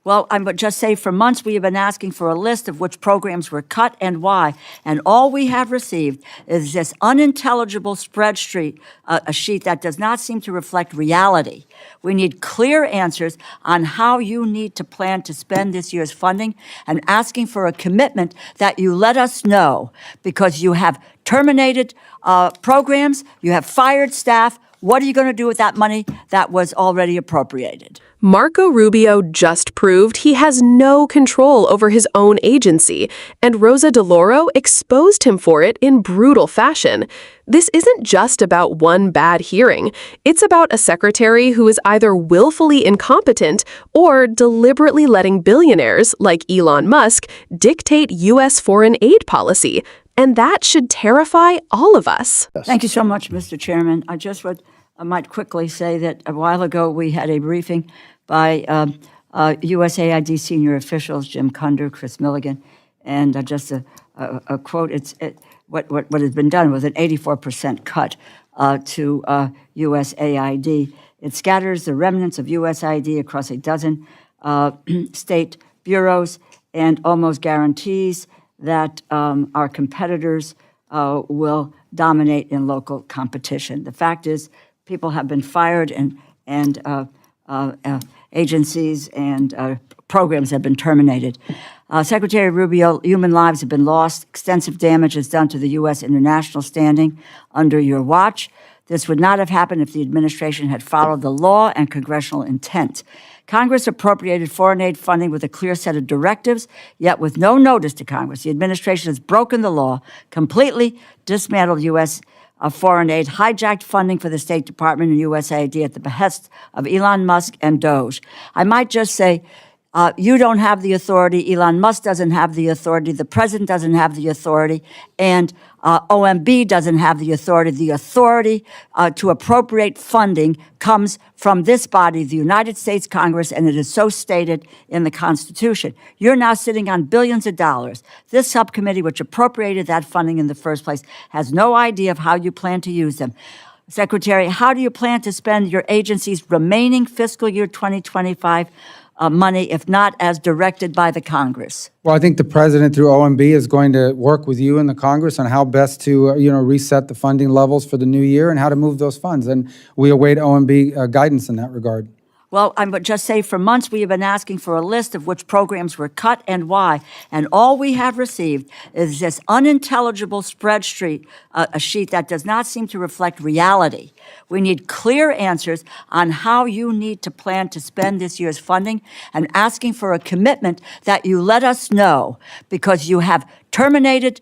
Well, I would just say for months we have been asking for a list of which programs were cut and why, and all we have received is this unintelligible spreadsheet, a sheet that does not seem to reflect reality. We need clear answers on how you need to plan to spend this year's funding, and asking for a commitment that you let us know, because you have terminated programs, you have fired staff. What are you going to do with that money that was already appropriated? Marco Rubio just proved he has no control over his own agency, and Rosa DeLauro exposed him for it in brutal fashion. This isn't just about one bad hearing. It's about a secretary who is either willfully incompetent or deliberately letting billionaires, like Elon Musk, dictate U.S. foreign aid policy. And that should terrify all of us. Thank you so much, Mr. Chairman. I might quickly say that a while ago we had a briefing by USAID senior officials, Jim Cunder, Chris Milligan, and just a quote, what has been done was an 84% cut to USAID. It scatters the remnants of USAID across a dozen state bureaus and almost guarantees that our competitors will dominate in local competition. The fact is, people have been fired and agencies and programs have been terminated. Secretary Rubio, human lives have been lost. Extensive damage is done to the U.S. international standing under your watch. This would not have happened if the administration had followed the law and congressional intent. Congress appropriated foreign aid funding with a clear set of directives, yet with no notice to Congress. The administration has broken the law, completely dismantled U.S. Foreign aid, hijacked funding for the State Department and USAID at the behest of Elon Musk and Doge. I might just say, you don't have the authority, Elon Musk doesn't have the authority, the president doesn't have the authority, and OMB doesn't have the authority. The authority to appropriate funding comes from this body, the United States Congress, and it is so stated in the Constitution. You're now sitting on billions of dollars. This subcommittee, which appropriated that funding in the first place, has no idea of how you plan to use them. Secretary, how do you plan to spend your agency's remaining fiscal year 2025 money, if not as directed by the Congress? Well, I think the president through OMB is going to work with you and the Congress on how best to, reset the funding levels for the new year and how to move those funds. And we await OMB guidance in that regard. Well, I would just say for months we have been asking for a list of which programs were cut and why, and all we have received is this unintelligible spreadsheet, a sheet that does not seem to reflect reality. We need clear answers on how you need to plan to spend this year's funding, and asking for a commitment that you let us know, because you have terminated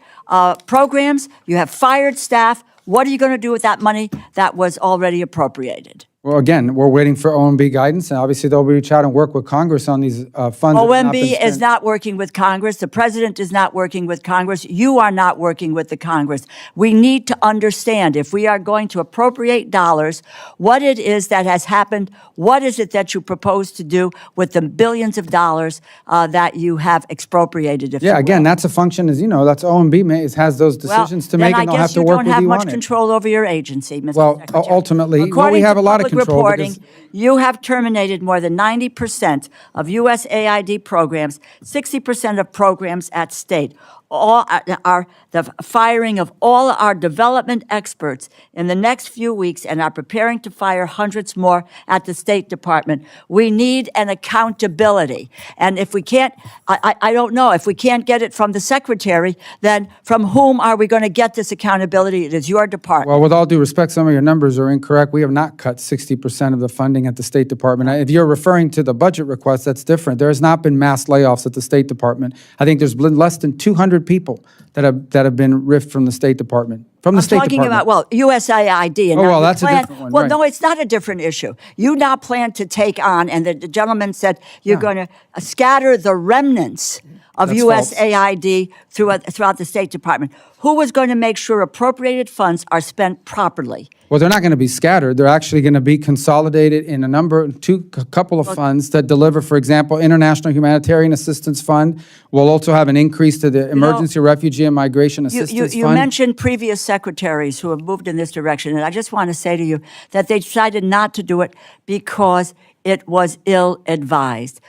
programs, you have fired staff. What are you going to do with that money that was already appropriated? Well, again, we're waiting for OMB guidance, and obviously they'll reach out and work with Congress on these funds. OMB is not working with Congress. The president is not working with Congress. You are not working with the Congress. We need to understand, if we are going to appropriate dollars, what it is that has happened. What is it that you propose to do with the billions of dollars that you have expropriated? Yeah, again, that's a function, as you know, that's OMB has those decisions to make, and they'll have to work with you on it. Then I guess you don't have much control over your agency, Mr. Secretary. Well, ultimately, we have a lot of control. Reporting, you have terminated more than 90% of USAID programs, 60% of programs at state. All are the firing of all our development experts in the next few weeks, and are preparing to fire hundreds more at the State Department. We need an accountability. And if we can't, I don't know, if we can't get it from the Secretary, then from whom are we going to get this accountability? It is your department. Well, with all due respect, some of your numbers are incorrect. We have not cut 60% of the funding at the State Department. If you're referring to the budget request, that's different. There has not been mass layoffs at the State Department. I think there's been less than 200 people that have been ripped from the State Department. From the State Department. I'm talking about, USAID. And that's a different one. Well, right. No, it's not a different issue. You now plan to take on, and the gentleman said you're going to scatter the remnants of That's USAID throughout the State Department. Who is going to make sure appropriated funds are spent properly? Well, they're not going to be scattered. They're actually going to be consolidated in a couple of funds that deliver, for example, International Humanitarian Assistance Fund. We'll also have an increase to the Emergency Refugee and Migration Assistance Fund. You mentioned previous secretaries who have moved in this direction, and I just want to say to you that they decided not to do it because it was ill-advised.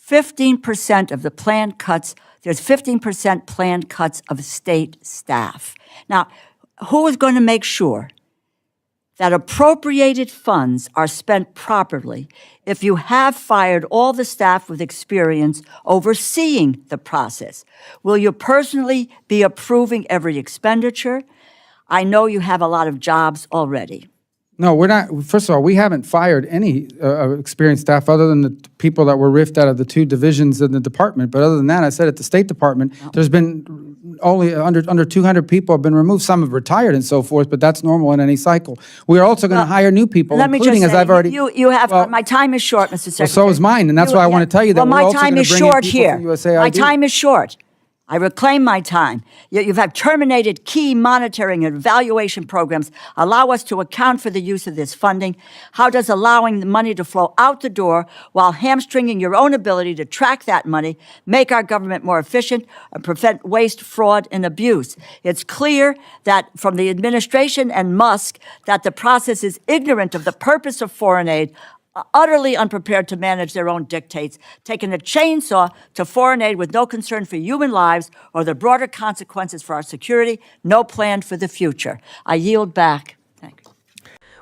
15% of the planned cuts, there's 15% planned cuts of state staff. Now, who is going to make sure that appropriated funds are spent properly if you have fired all the staff with experience overseeing the process? Will you personally be approving every expenditure? I know you have a lot of jobs already. No, we're not. First of all, we haven't fired any experienced staff other than the people that were riffed out of the 2 divisions in the department. But other than that, I said at the State Department, there's been only under 200 people have been removed. Some have retired and so forth, but that's normal in any cycle. We are also going to hire new people, Let me including, just as say, I've already... you have, Well, my time is short, Mr. Secretary. so is mine, and that's why I want to tell you that we're my also time going is to bring in short people here. from USAID. My time is short. I reclaim my time. You have terminated key monitoring and evaluation programs. Allow us to account for the use of this funding. How does allowing the money to flow out the door while hamstringing your own ability to track that money make our government more efficient and prevent waste, fraud, and abuse? It's clear that from the administration and Musk that the process is ignorant of the purpose of foreign aid, utterly unprepared to manage their own dictates, taking a chainsaw to foreign aid with no concern for human lives or the broader consequences for our security, no plan for the future. I yield back. Thank you.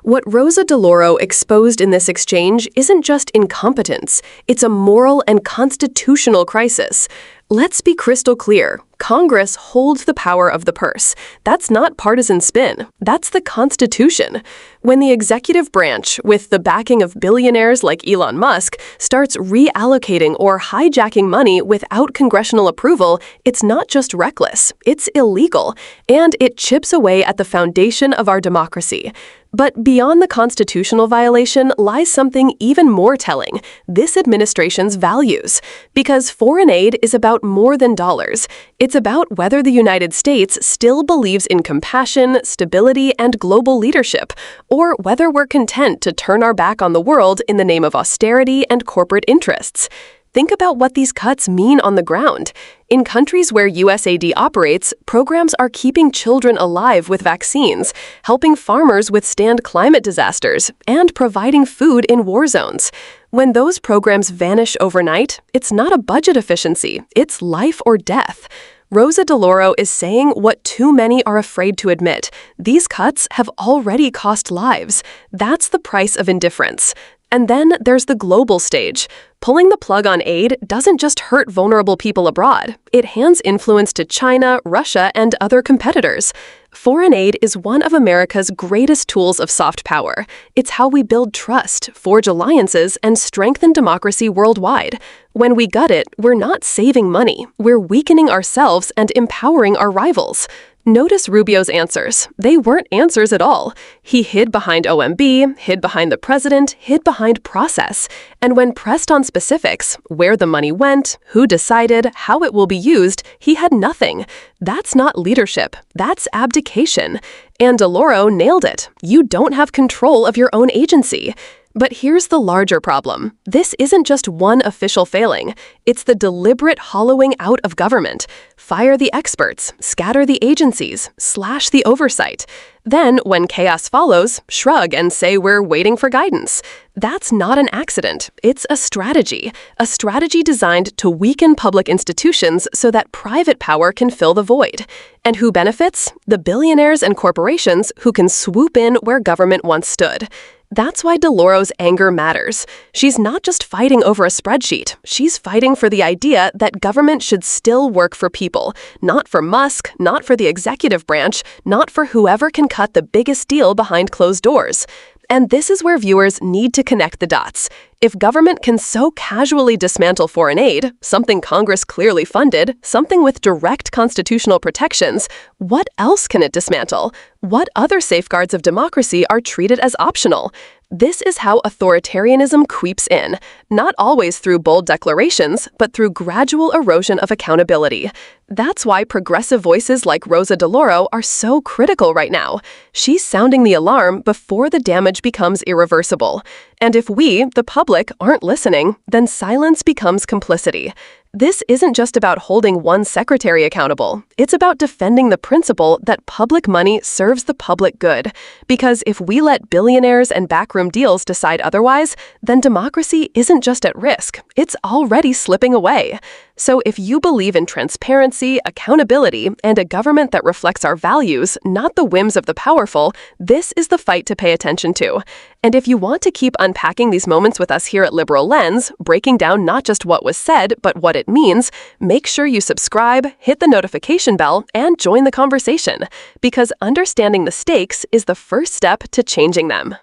What Rosa DeLauro exposed in this exchange isn't just incompetence, it's a moral and constitutional crisis. Let's be crystal clear. Congress holds the power of the purse. That's not partisan spin. That's the Constitution. When the executive branch, with the backing of billionaires like Elon Musk, starts reallocating or hijacking money without congressional approval, it's not just reckless, it's illegal, and it chips away at the foundation of our democracy. But beyond the constitutional violation lies something even more telling: this administration's values. Because foreign aid is about more than dollars. It's about whether the United States still believes in compassion, stability, and global leadership, or whether we're content to turn our back on the world in the name of austerity and corporate interests. Think about what these cuts mean on the ground. In countries where USAID operates, programs are keeping children alive with vaccines, helping farmers withstand climate disasters, and providing food in war zones. When those programs vanish overnight, it's not a budget efficiency, it's life or death. Rosa DeLauro is saying what too many are afraid to admit. These cuts have already cost lives. That's the price of indifference. And then there's the global stage. Pulling the plug on aid doesn't just hurt vulnerable people abroad. It hands influence to China, Russia, and other competitors. Foreign aid is one of America's greatest tools of soft power. It's how we build trust, forge alliances, and strengthen democracy worldwide. When we gut it, we're not saving money. We're weakening ourselves and empowering our rivals. Notice Rubio's answers. They weren't answers at all. He hid behind OMB, hid behind the president, hid behind process. And when pressed on specifics, where the money went, who decided, how it will be used, he had nothing. That's not leadership. That's abdication. And DeLauro nailed it. You don't have control of your own agency. But here's the larger problem. This isn't just one official failing. It's the deliberate hollowing out of government. Fire the experts, scatter the agencies, slash the oversight. Then, when chaos follows, shrug and say we're waiting for guidance. That's not an accident. It's a strategy designed to weaken public institutions so that private power can fill the void. And who benefits? The billionaires and corporations who can swoop in where government once stood. That's why DeLauro's anger matters. She's not just fighting over a spreadsheet. She's fighting for the idea that government should still work for people, not for Musk, not for the executive branch, not for whoever can cut the biggest deal behind closed doors. And this is where viewers need to connect the dots. If government can so casually dismantle foreign aid, something Congress clearly funded, something with direct constitutional protections, what else can it dismantle? What other safeguards of democracy are treated as optional? This is how authoritarianism creeps in, not always through bold declarations, but through gradual erosion of accountability. That's why progressive voices like Rosa DeLauro are so critical right now. She's sounding the alarm before the damage becomes irreversible. And if we, the public, aren't listening, then silence becomes complicity. This isn't just about holding one secretary accountable. It's about defending the principle that public money serves the public good. Because if we let billionaires and backroom deals decide otherwise, then democracy isn't just at risk, it's already slipping away. So if you believe in transparency, accountability, and a government that reflects our values, not the whims of the powerful, this is the fight to pay attention to. And if you want to keep unpacking these moments with us here at Liberal Lens, breaking down not just what was said, but what it means, make sure you subscribe, hit the notification bell, and join the conversation. Because understanding the stakes is the first step to changing them.